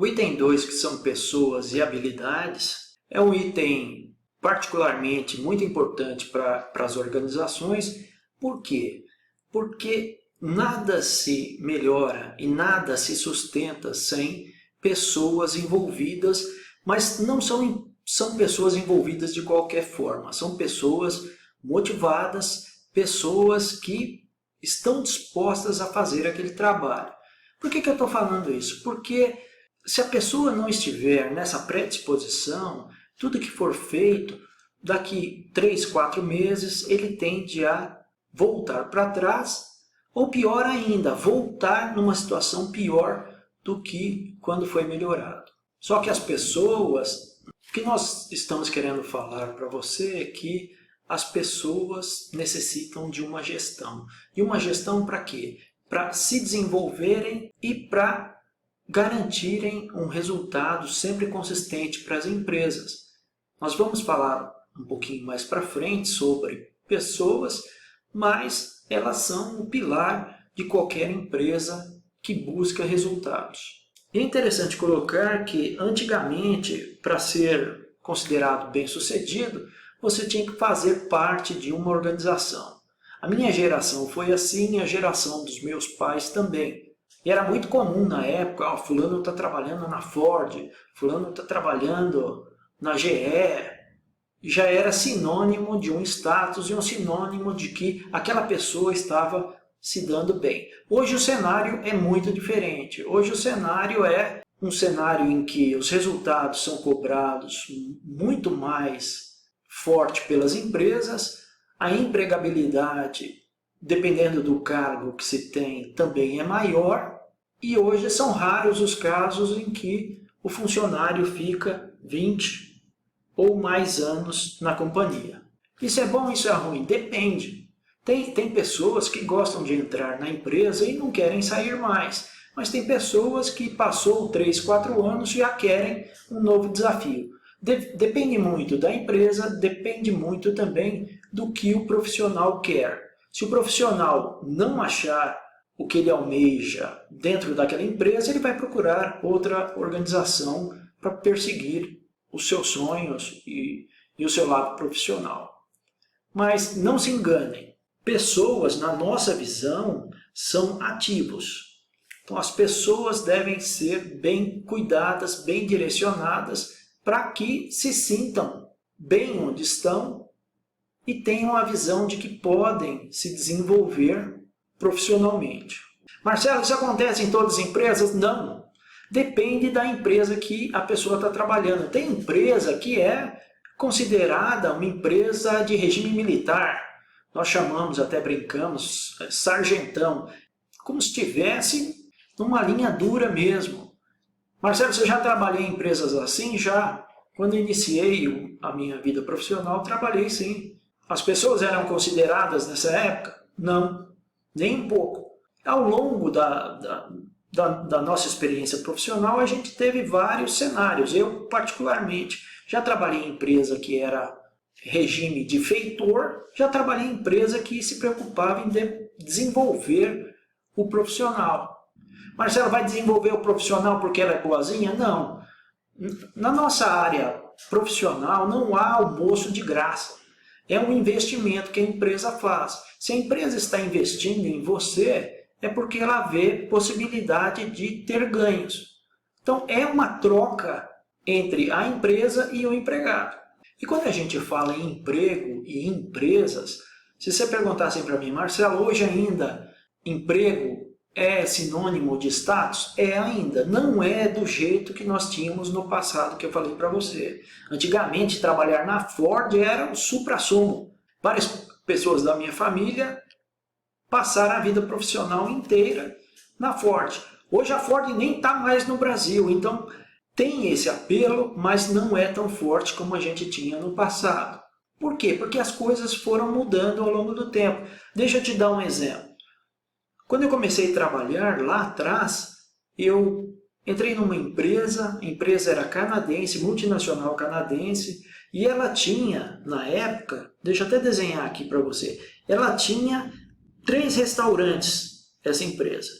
O item 2, que são pessoas e habilidades, é um item particularmente muito importante para as organizações. Por quê? Porque nada se melhora e nada se sustenta sem pessoas envolvidas, mas não são pessoas envolvidas de qualquer forma, são pessoas motivadas, pessoas que estão dispostas a fazer aquele trabalho. Por que eu estou falando isso? Porque se a pessoa não estiver nessa predisposição, tudo que for feito, daqui 3, 4 meses, ele tende a voltar para trás, ou pior ainda, voltar numa situação pior do que quando foi melhorado. Só que as pessoas, o que nós estamos querendo falar para você é que as pessoas necessitam de uma gestão. E uma gestão para quê? Para se desenvolverem e para garantirem um resultado sempre consistente para as empresas. Nós vamos falar um pouquinho mais para frente sobre pessoas, mas elas são o pilar de qualquer empresa que busca resultados. É interessante colocar que antigamente, para ser considerado bem-sucedido, você tinha que fazer parte de uma organização. A minha geração foi assim, a geração dos meus pais também. E era muito comum na época, fulano está trabalhando na Ford, fulano está trabalhando na GE. Já era sinônimo de um status e um sinônimo de que aquela pessoa estava se dando bem. Hoje o cenário é muito diferente. Hoje o cenário é um cenário em que os resultados são cobrados muito mais forte pelas empresas, a empregabilidade, dependendo do cargo que se tem, também é maior, e hoje são raros os casos em que o funcionário fica 20 ou mais anos na companhia. Isso é bom, isso é ruim? Depende. Tem pessoas que gostam de entrar na empresa e não querem sair mais, mas tem pessoas que passou 3, 4 anos e já querem um novo desafio. Depende muito da empresa, depende muito também do que o profissional quer. Se o profissional não achar o que ele almeja dentro daquela empresa, ele vai procurar outra organização para perseguir os seus sonhos e o seu lado profissional. Mas não se enganem, pessoas, na nossa visão, são ativos. Então as pessoas devem ser bem cuidadas, bem direcionadas, para que se sintam bem onde estão e tenham a visão de que podem se desenvolver profissionalmente. Marcelo, isso acontece em todas as empresas? Não. Depende da empresa que a pessoa está trabalhando. Tem empresa que é considerada uma empresa de regime militar. Nós chamamos, até brincamos, sargentão, como se estivesse numa linha dura mesmo. Marcelo, você já trabalhou em empresas assim? Já. Quando iniciei a minha vida profissional, trabalhei sim. As pessoas eram consideradas nessa época? Não, nem um pouco. Ao longo da nossa experiência profissional, a gente teve vários cenários. Eu, particularmente, já trabalhei em empresa que era regime de feitor, já trabalhei em empresa que se preocupava em desenvolver o profissional. Marcelo, vai desenvolver o profissional porque ela é boazinha? Não. Na nossa área profissional não há almoço de graça. É um investimento que a empresa faz. Se a empresa está investindo em você, é porque ela vê possibilidade de ter ganhos. Então é uma troca entre a empresa e o empregado. E quando a gente fala em emprego e empresas, se você perguntasse para mim, Marcelo, hoje ainda emprego é sinônimo de status? É ainda. Não é do jeito que nós tínhamos no passado, que eu falei para você. Antigamente, trabalhar na Ford era o suprassumo. Várias pessoas da minha família passaram a vida profissional inteira na Ford. Hoje a Ford nem está mais no Brasil, então tem esse apelo, mas não é tão forte como a gente tinha no passado. Por quê? Porque as coisas foram mudando ao longo do tempo. Deixa eu te dar um exemplo. Quando eu comecei a trabalhar lá atrás, eu entrei numa empresa, a empresa era canadense, multinacional canadense, e ela tinha, na época, deixa eu até desenhar aqui para você, ela tinha 3 restaurantes, essa empresa.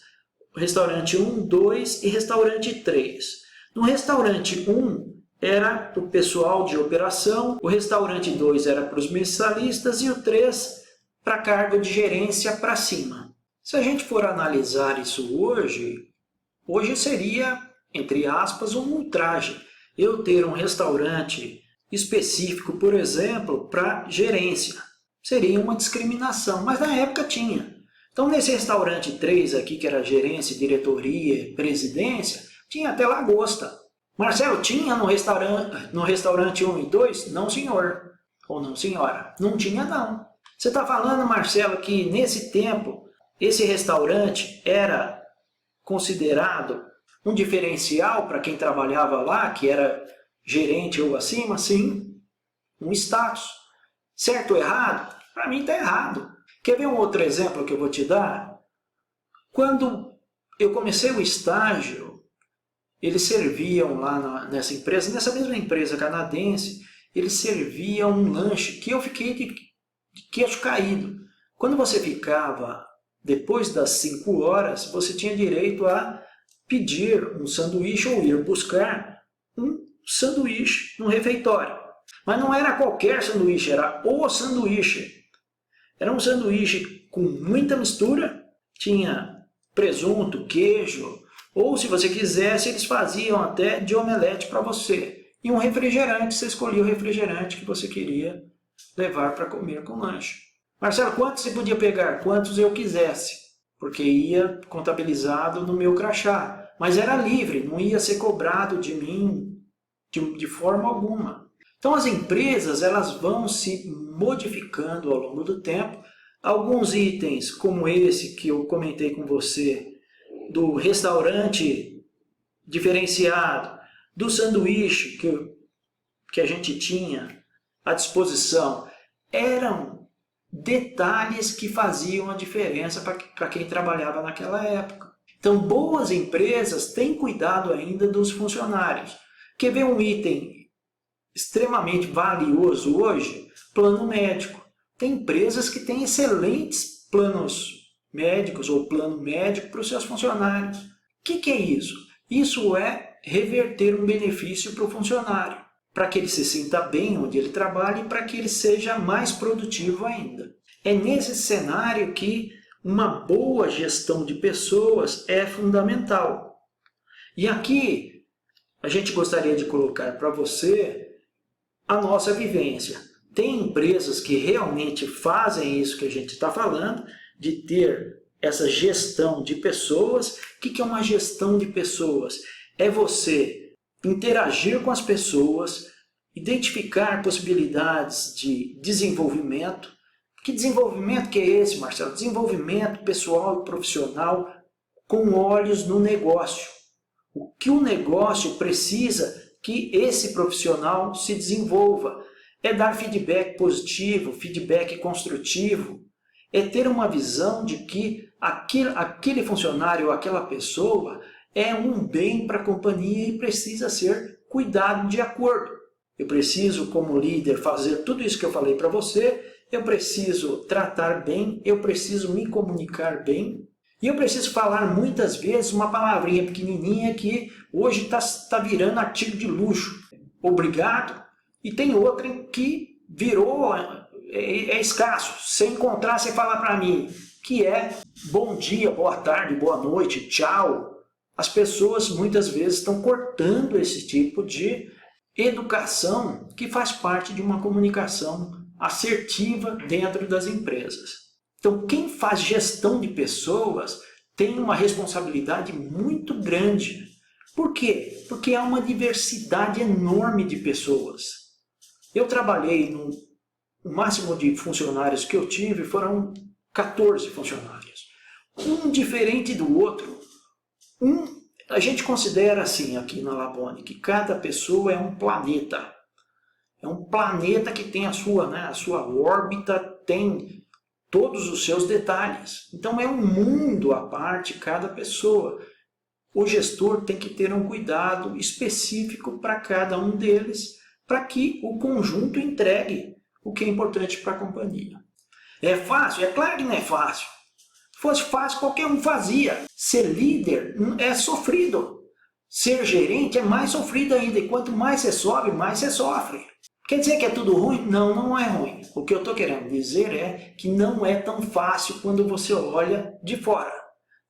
Restaurante 1, 2 e restaurante 3. No restaurante 1 era o pessoal de operação, o restaurante 2 era para os mensalistas e o 3 para cargo de gerência para cima. Se a gente for analisar isso hoje seria, entre aspas, um ultraje. Eu ter um restaurante específico, por exemplo, para gerência. Seria uma discriminação, mas na época tinha. Então, nesse restaurante 3 aqui, que era gerência, diretoria, presidência, tinha até lagosta. Marcelo, tinha no restaurante 1 e 2? Não, senhor. Ou não, senhora. Não tinha, não. Você está falando, Marcelo, que nesse tempo, esse restaurante era considerado um diferencial para quem trabalhava lá, que era gerente ou acima? Sim, um status. Certo ou errado? Para mim está errado. Quer ver um outro exemplo que eu vou te dar? Quando eu comecei o estágio, eles serviam lá nessa empresa, nessa mesma empresa canadense, eles serviam um lanche que eu fiquei de queixo caído. Quando você ficava depois das 5 horas, você tinha direito a pedir um sanduíche ou ir buscar um sanduíche no refeitório. Mas não era qualquer sanduíche, era o sanduíche. Era um sanduíche com muita mistura, tinha presunto, queijo, ou se você quisesse, eles faziam até de omelete para você. E um refrigerante, você escolhia o refrigerante que você queria levar para comer com lanche. Marcelo, quantos você podia pegar? Quantos eu quisesse, porque ia contabilizado no meu crachá. Mas era livre, não ia ser cobrado de mim de forma alguma. Então as empresas elas vão se modificando ao longo do tempo. Alguns itens, como esse que eu comentei com você, do restaurante diferenciado, do sanduíche que a gente tinha à disposição, eram detalhes que faziam a diferença para quem trabalhava naquela época. Então, boas empresas têm cuidado ainda dos funcionários. Quer ver um item extremamente valioso hoje? Plano médico. Tem empresas que têm excelentes planos médicos ou plano médico para os seus funcionários. O que é isso? Isso é reverter um benefício para o funcionário, para que ele se sinta bem onde ele trabalha e para que ele seja mais produtivo ainda. É nesse cenário que uma boa gestão de pessoas é fundamental. E aqui a gente gostaria de colocar para você a nossa vivência. Tem empresas que realmente fazem isso que a gente está falando, de ter essa gestão de pessoas. O que é uma gestão de pessoas? É você interagir com as pessoas, identificar possibilidades de desenvolvimento. Que desenvolvimento que é esse, Marcelo? Desenvolvimento pessoal e profissional com olhos no negócio. O que o negócio precisa que esse profissional se desenvolva? É dar feedback positivo, feedback construtivo. É ter uma visão de que aquele funcionário ou aquela pessoa é um bem para a companhia e precisa ser cuidado de acordo. Eu preciso, como líder, fazer tudo isso que eu falei para você. Eu preciso tratar bem, eu preciso me comunicar bem. E eu preciso falar muitas vezes uma palavrinha pequenininha que hoje está virando artigo de luxo. Obrigado. E tem outra que virou, é escasso. Se encontrar, você fala para mim, que é bom dia, boa tarde, boa noite, tchau. As pessoas muitas vezes estão cortando esse tipo de educação que faz parte de uma comunicação assertiva dentro das empresas. Então, quem faz gestão de pessoas tem uma responsabilidade muito grande. Por quê? Porque há uma diversidade enorme de pessoas. Eu trabalhei o máximo de funcionários que eu tive foram 14 funcionários. Um diferente do outro. A gente considera assim aqui na Labone que cada pessoa é um planeta. É um planeta que tem a sua órbita, tem todos os seus detalhes. Então é um mundo à parte cada pessoa. O gestor tem que ter um cuidado específico para cada um deles, para que o conjunto entregue o que é importante para a companhia. É fácil? É claro que não é fácil. Se fosse fácil, qualquer um fazia. Ser líder é sofrido. ser gerente é mais sofrido ainda, e quanto mais você sobe, mais você sofre. Quer dizer que é tudo ruim? Não, não é ruim. O que eu estou querendo dizer é que não é tão fácil quando você olha de fora.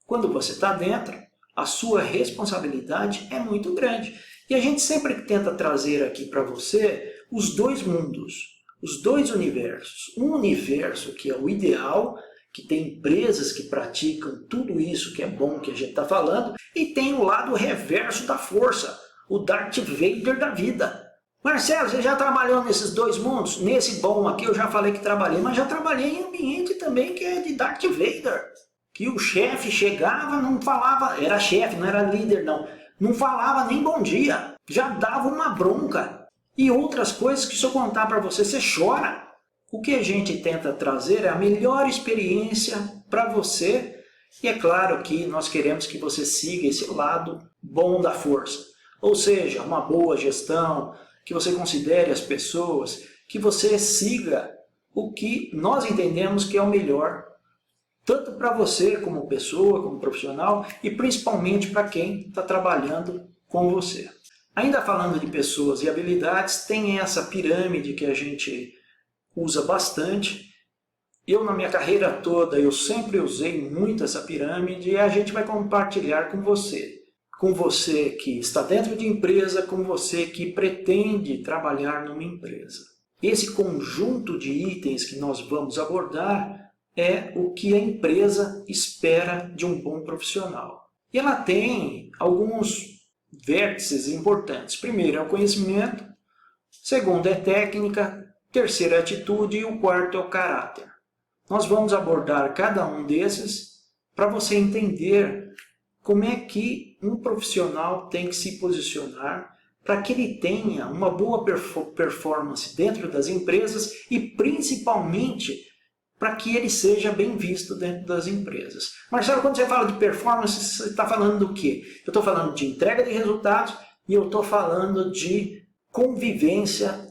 Quando você está dentro, a sua responsabilidade é muito grande. E a gente sempre tenta trazer aqui para você os dois mundos, os dois universos. Um universo que é o ideal, que tem empresas que praticam tudo isso que é bom que a gente está falando, e tem o lado reverso da força, o Darth Vader da vida. Marcelo, você já trabalhou nesses dois mundos? Nesse bom aqui eu já falei que trabalhei, mas já trabalhei em ambiente também que é de Darth Vader. Que o chefe chegava, não falava, era chefe, não era líder não, não falava nem bom dia, já dava uma bronca. E outras coisas que se eu contar para você, você chora. O que a gente tenta trazer é a melhor experiência para você, e é claro que nós queremos que você siga esse lado bom da força. Ou seja, uma boa gestão, que você considere as pessoas, que você siga o que nós entendemos que é o melhor, tanto para você como pessoa, como profissional, e principalmente para quem está trabalhando com você. Ainda falando de pessoas e habilidades, tem essa pirâmide que a gente usa bastante. Eu, na minha carreira toda, eu sempre usei muito essa pirâmide, e a gente vai compartilhar com você. Com você que está dentro de empresa, com você que pretende trabalhar numa empresa. Esse conjunto de itens que nós vamos abordar é o que a empresa espera de um bom profissional. E ela tem alguns vértices importantes. Primeiro é o conhecimento, segundo é técnica, terceiro é atitude e o quarto é o caráter. Nós vamos abordar cada um desses para você entender como é que um profissional tem que se posicionar para que ele tenha uma boa performance dentro das empresas e principalmente para que ele seja bem visto dentro das empresas. Marcelo, quando você fala de performance, você está falando do quê? Eu estou falando de entrega de resultados e eu estou falando de convivência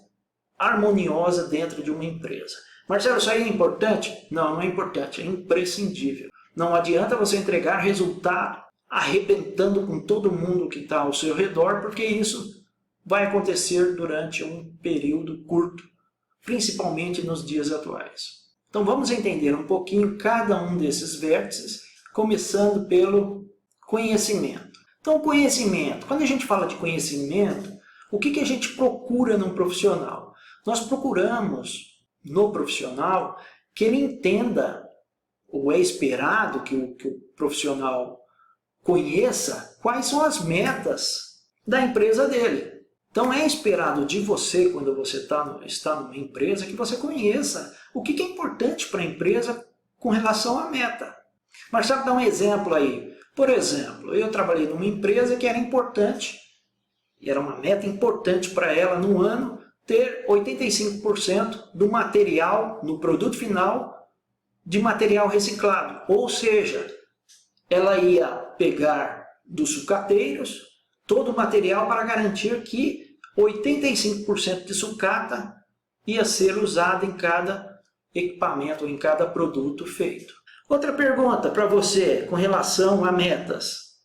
harmoniosa dentro de uma empresa. Marcelo, isso aí é importante? Não, não é importante, é imprescindível. Não adianta você entregar resultado arrebentando com todo mundo que está ao seu redor, porque isso vai acontecer durante um período curto, principalmente nos dias atuais. Então vamos entender um pouquinho cada um desses vértices, começando pelo conhecimento. Então, conhecimento. Quando a gente fala de conhecimento, o que a gente procura num profissional? Nós procuramos no profissional que ele entenda, ou é esperado que o profissional conheça quais são as metas da empresa dele. Então é esperado de você, quando você está numa empresa, que você conheça o que é importante para a empresa com relação à meta. Marcelo, dá um exemplo aí. Por exemplo, eu trabalhei numa empresa que era importante, e era uma meta importante para ela no ano, ter 85% do material, no produto final, de material reciclado. Ou seja, ela ia pegar dos sucateiros todo o material para garantir que 85% de sucata ia ser usado em cada equipamento, em cada produto feito. Outra pergunta para você com relação a metas.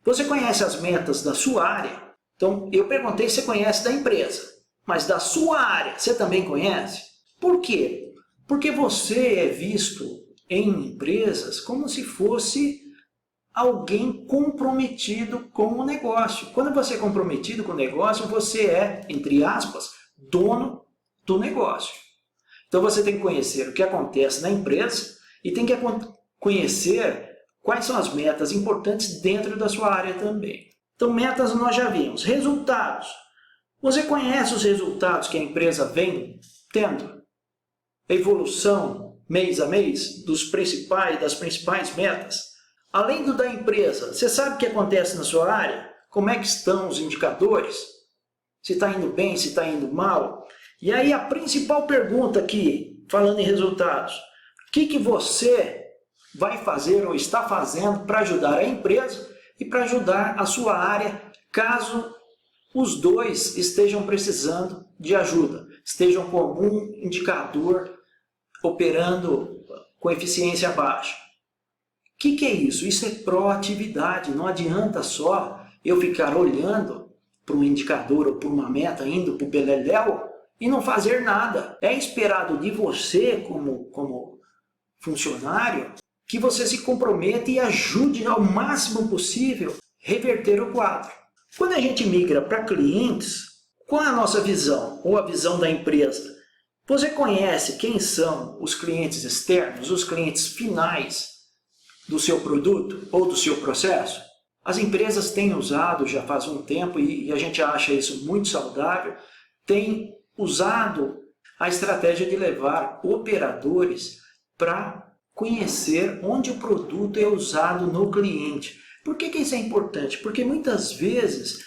Você conhece as metas da sua área? Então, eu perguntei se você conhece da empresa, mas da sua área, você também conhece? Por quê? Porque você é visto em empresas como se fosse alguém comprometido com o negócio. Quando você é comprometido com o negócio, você é, entre aspas, dono do negócio. Então você tem que conhecer o que acontece na empresa e tem que conhecer quais são as metas importantes dentro da sua área também. Então metas nós já vimos. Resultados. Você conhece os resultados que a empresa vem tendo? A evolução mês a mês das principais metas? Além do da empresa, você sabe o que acontece na sua área? Como é que estão os indicadores? Se está indo bem, se está indo mal? E aí a principal pergunta aqui, falando em resultados, o que você vai fazer ou está fazendo para ajudar a empresa e para ajudar a sua área, caso os dois estejam precisando de ajuda, estejam com algum indicador operando com eficiência baixa? O que é isso? Isso é proatividade. Não adianta só eu ficar olhando para um indicador ou para uma meta, indo para o beleléu e não fazer nada. É esperado de você, como funcionário, que você se comprometa e ajude ao máximo possível reverter o quadro. Quando a gente migra para clientes, qual é a nossa visão ou a visão da empresa? Você conhece quem são os clientes externos, os clientes finais do seu produto ou do seu processo? As empresas têm usado já faz um tempo, e a gente acha isso muito saudável, têm usado a estratégia de levar operadores para conhecer onde o produto é usado no cliente. Por que isso é importante? Porque muitas vezes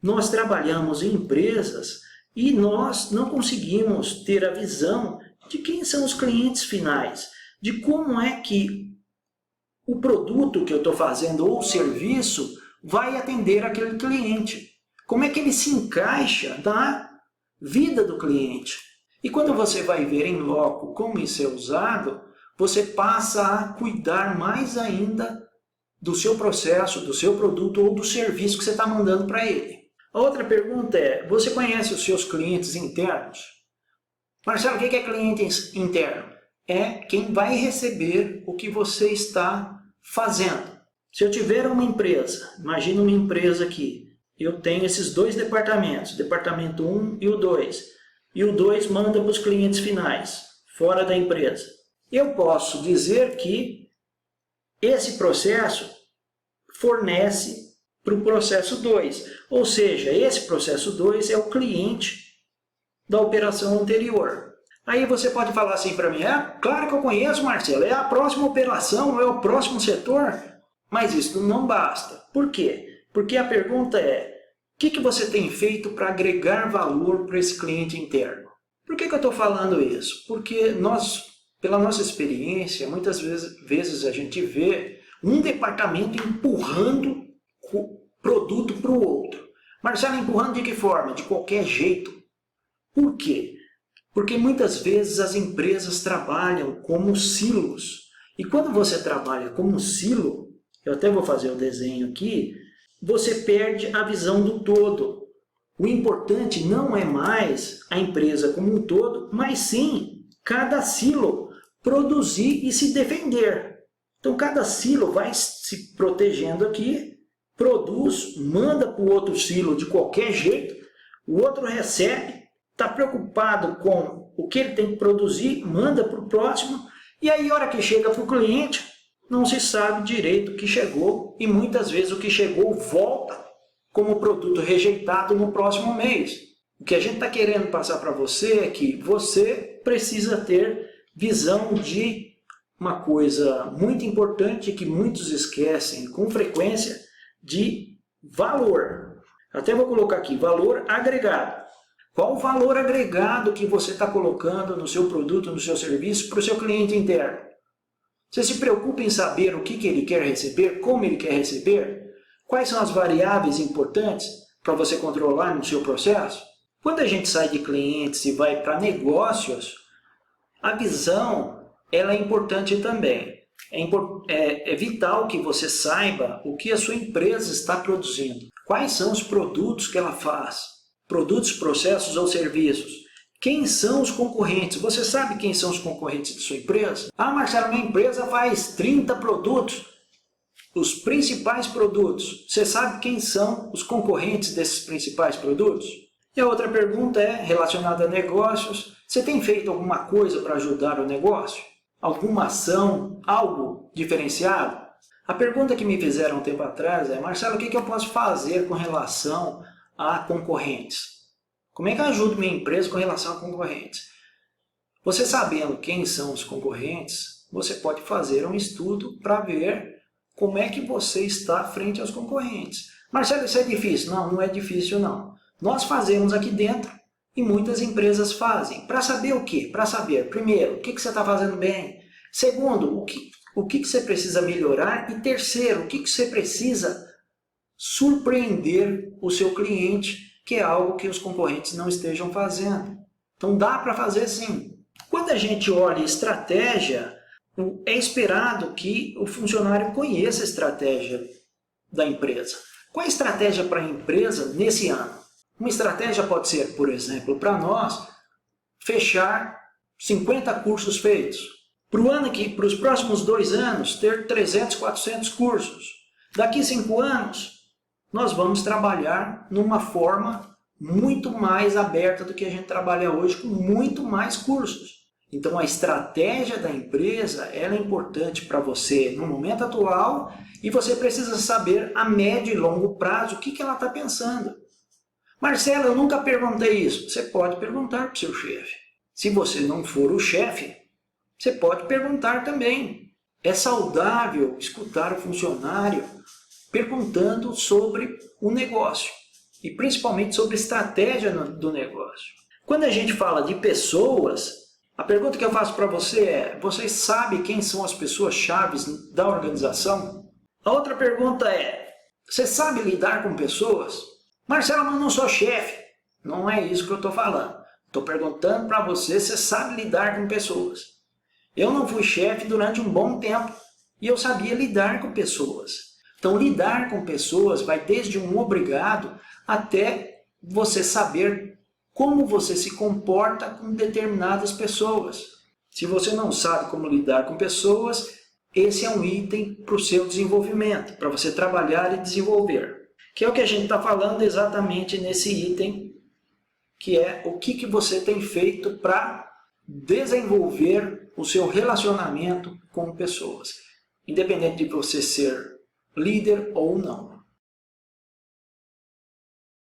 nós trabalhamos em empresas e nós não conseguimos ter a visão de quem são os clientes finais, de como é que o produto que eu estou fazendo ou o serviço vai atender aquele cliente. Como é que ele se encaixa na vida do cliente. E quando você vai ver em loco como isso é usado, você passa a cuidar mais ainda do seu processo, do seu produto ou do serviço que você está mandando para ele. A outra pergunta é, você conhece os seus clientes internos? Marcelo, o que é cliente interno? É quem vai receber o que você está fazendo. Se eu tiver uma empresa, imagina uma empresa aqui, eu tenho esses dois departamentos, departamento 1 e o 2, e o 2 manda para os clientes finais, fora da empresa. Eu posso dizer que esse processo fornece para o processo 2, ou seja, esse processo 2 é o cliente da operação anterior. Aí você pode falar assim para mim, claro que eu conheço, Marcelo, é a próxima operação, é o próximo setor, mas isso não basta. Por quê? Porque a pergunta é, o que você tem feito para agregar valor para esse cliente interno? Por que eu estou falando isso? Porque nós, pela nossa experiência, muitas vezes a gente vê um departamento empurrando o produto para o outro. Marcelo, empurrando de que forma? De qualquer jeito. Por quê? Porque muitas vezes as empresas trabalham como silos. E quando você trabalha como silo, eu até vou fazer o desenho aqui, você perde a visão do todo. O importante não é mais a empresa como um todo, mas sim cada silo produzir e se defender. Então cada silo vai se protegendo aqui, produz, manda para o outro silo de qualquer jeito, o outro recebe, está preocupado com o que ele tem que produzir, manda para o próximo, e aí a hora que chega para o cliente, não se sabe direito o que chegou, e muitas vezes o que chegou volta como produto rejeitado no próximo mês. O que a gente está querendo passar para você é que você precisa ter visão de uma coisa muito importante que muitos esquecem com frequência, de valor. Até vou colocar aqui, valor agregado. Qual o valor agregado que você está colocando no seu produto, no seu serviço, para o seu cliente interno? Você se preocupa em saber o que ele quer receber, como ele quer receber? Quais são as variáveis importantes para você controlar no seu processo? Quando a gente sai de clientes e vai para negócios, a visão ela é importante também. É vital que você saiba o que a sua empresa está produzindo. Quais são os produtos que ela faz? Produtos, processos ou serviços? Quem são os concorrentes? Você sabe quem são os concorrentes de sua empresa? Marcelo, minha empresa faz 30 produtos. Os principais produtos. Você sabe quem são os concorrentes desses principais produtos? E a outra pergunta é relacionada a negócios. Você tem feito alguma coisa para ajudar o negócio? Alguma ação? Algo diferenciado? A pergunta que me fizeram um tempo atrás é, Marcelo, o que eu posso fazer com relação a concorrentes? Como é que eu ajudo minha empresa com relação a concorrentes? Você sabendo quem são os concorrentes, você pode fazer um estudo para ver como é que você está frente aos concorrentes. Marcelo, isso é difícil? Não, não é difícil não. Nós fazemos aqui dentro e muitas empresas fazem. Para saber o quê? Para saber, primeiro, o que você está fazendo bem. Segundo, o que você precisa melhorar. E terceiro, o que você precisa surpreender o seu cliente, que é algo que os concorrentes não estejam fazendo. Então dá para fazer sim. Quando a gente olha estratégia, é esperado que o funcionário conheça a estratégia da empresa. Qual a estratégia para a empresa nesse ano? Uma estratégia pode ser, por exemplo, para nós, fechar 50 cursos feitos. Para os próximos 2 anos, ter 300, 400 cursos. Daqui 5 anos, nós vamos trabalhar numa forma muito mais aberta do que a gente trabalha hoje, com muito mais cursos. Então, a estratégia da empresa ela é importante para você no momento atual e você precisa saber a médio e longo prazo o que ela está pensando. Marcelo, eu nunca perguntei isso. Você pode perguntar para o seu chefe. Se você não for o chefe, você pode perguntar também. É saudável escutar o funcionário perguntando sobre o negócio e principalmente sobre a estratégia do negócio. Quando a gente fala de pessoas, a pergunta que eu faço para você é: você sabe quem são as pessoas-chave da organização? A outra pergunta é: você sabe lidar com pessoas? Marcelo, mas eu não sou chefe. Não é isso que eu estou falando. Estou perguntando para você se você sabe lidar com pessoas. Eu não fui chefe durante um bom tempo e eu sabia lidar com pessoas. Então, lidar com pessoas vai desde um obrigado até você saber como você se comporta com determinadas pessoas. Se você não sabe como lidar com pessoas, esse é um item para o seu desenvolvimento, para você trabalhar e desenvolver. Que é o que a gente está falando exatamente nesse item, que é o que você tem feito para desenvolver o seu relacionamento com pessoas, independente de você ser líder ou não.